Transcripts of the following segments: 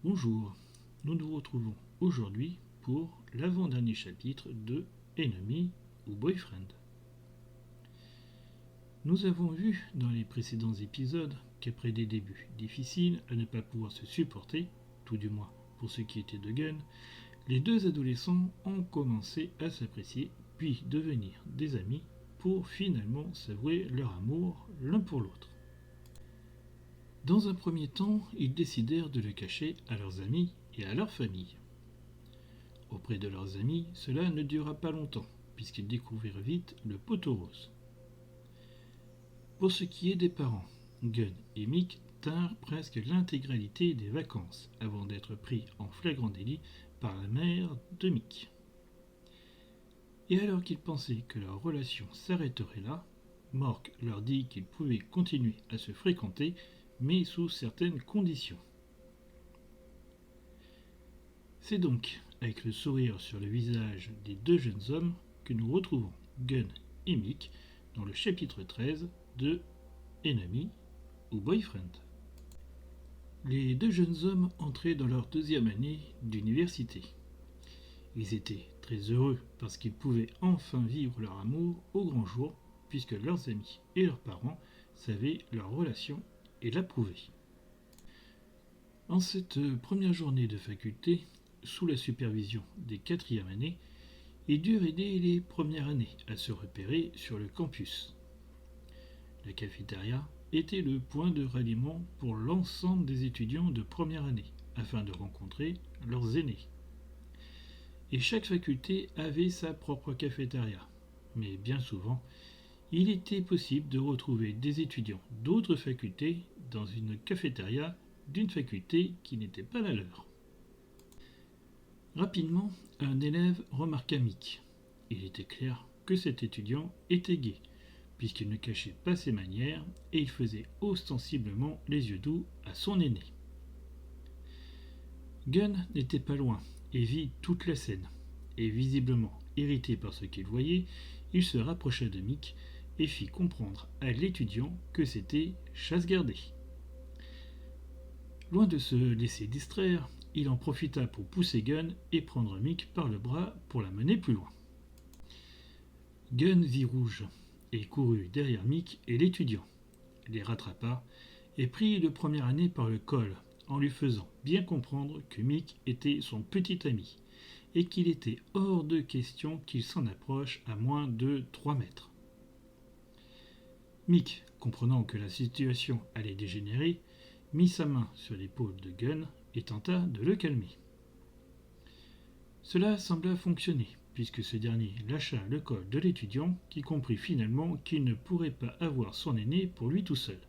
Bonjour, nous nous retrouvons aujourd'hui pour l'avant-dernier chapitre de Enemy ou Boyfriend. Nous avons vu dans les précédents épisodes qu'après des débuts difficiles à ne pas pouvoir se supporter, tout du moins pour ce qui était de Gunn, les deux adolescents ont commencé à s'apprécier puis devenir des amis pour finalement s'avouer leur amour l'un pour l'autre. Dans un premier temps, ils décidèrent de le cacher à leurs amis et à leur famille. Auprès de leurs amis, cela ne dura pas longtemps, puisqu'ils découvrirent vite le poteau rose. Pour ce qui est des parents, Gunn et Mick tinrent presque l'intégralité des vacances avant d'être pris en flagrant délit par la mère de Mick. Et alors qu'ils pensaient que leur relation s'arrêterait là, Mork leur dit qu'ils pouvaient continuer à se fréquenter, mais sous certaines conditions. C'est donc avec le sourire sur le visage des deux jeunes hommes que nous retrouvons Gunn et Mick dans le chapitre 13 de Enemy ou Boyfriend. Les deux jeunes hommes entraient dans leur deuxième année d'université. Ils étaient très heureux parce qu'ils pouvaient enfin vivre leur amour au grand jour, puisque leurs amis et leurs parents savaient leur relation et l'approuvaient. En cette première journée de faculté, sous la supervision des quatrièmes années, ils durent aider les premières années à se repérer sur le campus. La cafétéria était le point de ralliement pour l'ensemble des étudiants de première année, afin de rencontrer leurs aînés. Et chaque faculté avait sa propre cafétéria, mais bien souvent, il était possible de retrouver des étudiants d'autres facultés dans une cafétéria d'une faculté qui n'était pas la leur. Rapidement, un élève remarqua Mick. Il était clair que cet étudiant était gai, puisqu'il ne cachait pas ses manières et il faisait ostensiblement les yeux doux à son aîné. Gunn n'était pas loin et vit toute la scène, et visiblement irrité par ce qu'il voyait, il se rapprocha de Mick et fit comprendre à l'étudiant que c'était chasse gardée. Loin de se laisser distraire, il en profita pour pousser Gunn et prendre Mick par le bras pour la mener plus loin. Gunn vit rouge et courut derrière Mick et l'étudiant, les rattrapa et prit le première année par le col en lui faisant bien comprendre que Mick était son petit ami et qu'il était hors de question qu'il s'en approche à moins de 3 mètres. Mick, comprenant que la situation allait dégénérer, mit sa main sur l'épaule de Gunn et tenta de le calmer. Cela sembla fonctionner, puisque ce dernier lâcha le col de l'étudiant qui comprit finalement qu'il ne pourrait pas avoir son aîné pour lui tout seul.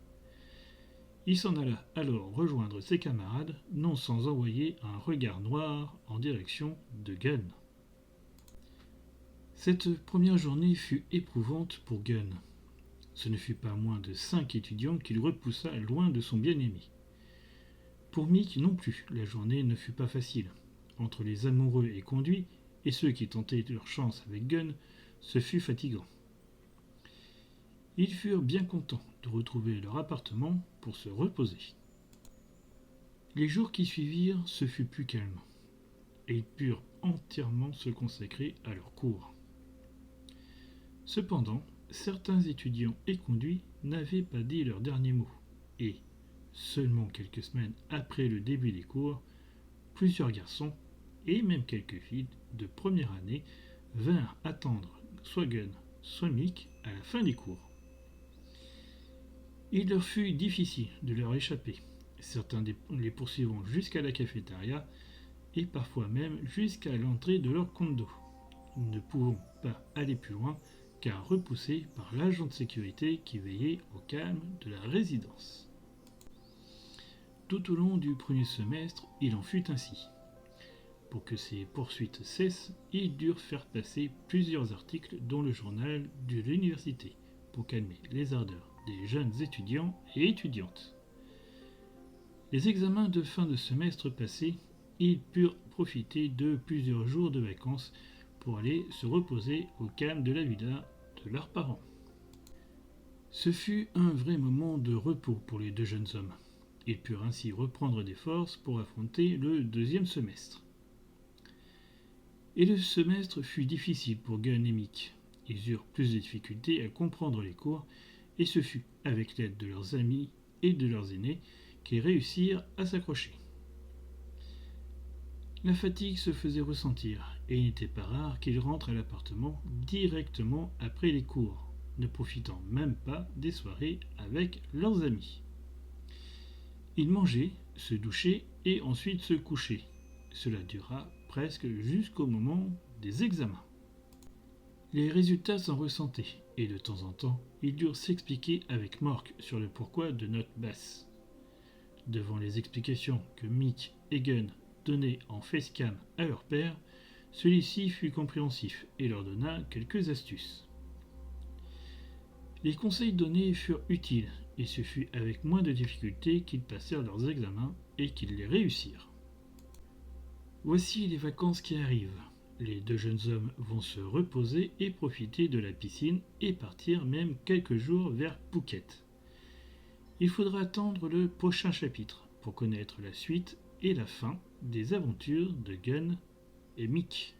Il s'en alla alors rejoindre ses camarades, non sans envoyer un regard noir en direction de Gunn. Cette première journée fut éprouvante pour Gunn. Ce ne fut pas moins de 5 étudiants qu'il repoussa loin de son bien-aimé. Pour Mick non plus, la journée ne fut pas facile. Entre les amoureux et conduits, et ceux qui tentaient leur chance avec Gunn, ce fut fatigant. Ils furent bien contents de retrouver leur appartement pour se reposer. Les jours qui suivirent, ce fut plus calme, et ils purent entièrement se consacrer à leurs cours. Cependant, certains étudiants et conduits n'avaient pas dit leur dernier mot, et, seulement quelques semaines après le début des cours, plusieurs garçons, et même quelques filles de première année, vinrent attendre soit Gunn, soit Mick à la fin des cours. Il leur fut difficile de leur échapper, certains les poursuivant jusqu'à la cafétéria et parfois même jusqu'à l'entrée de leur condo, ne pouvant pas aller plus loin car repoussés par l'agent de sécurité qui veillait au calme de la résidence. Tout au long du premier semestre, il en fut ainsi. Pour que ces poursuites cessent, ils durent faire passer plusieurs articles dans le journal de l'université pour calmer les ardeurs des jeunes étudiants et étudiantes. Les examens de fin de semestre passés, ils purent profiter de plusieurs jours de vacances pour aller se reposer au calme de la villa de leurs parents. Ce fut un vrai moment de repos pour les deux jeunes hommes. Ils purent ainsi reprendre des forces pour affronter le deuxième semestre. Et le semestre fut difficile pour Gunn et Mick. Ils eurent plus de difficultés à comprendre les cours, et ce fut avec l'aide de leurs amis et de leurs aînés qu'ils réussirent à s'accrocher. La fatigue se faisait ressentir, et il n'était pas rare qu'ils rentrent à l'appartement directement après les cours, ne profitant même pas des soirées avec leurs amis. Ils mangeaient, se douchaient et ensuite se couchaient. Cela dura presque jusqu'au moment des examens. Les résultats s'en ressentaient, et de temps en temps, ils durent s'expliquer avec Mork sur le pourquoi de notes basses. Devant les explications que Mick et Gunn donnaient en facecam à leur père, celui-ci fut compréhensif et leur donna quelques astuces. Les conseils donnés furent utiles, et ce fut avec moins de difficultés qu'ils passèrent leurs examens et qu'ils les réussirent. Voici les vacances qui arrivent. Les deux jeunes hommes vont se reposer et profiter de la piscine et partir même quelques jours vers Phuket. Il faudra attendre le prochain chapitre pour connaître la suite et la fin des aventures de Gunn et Mick.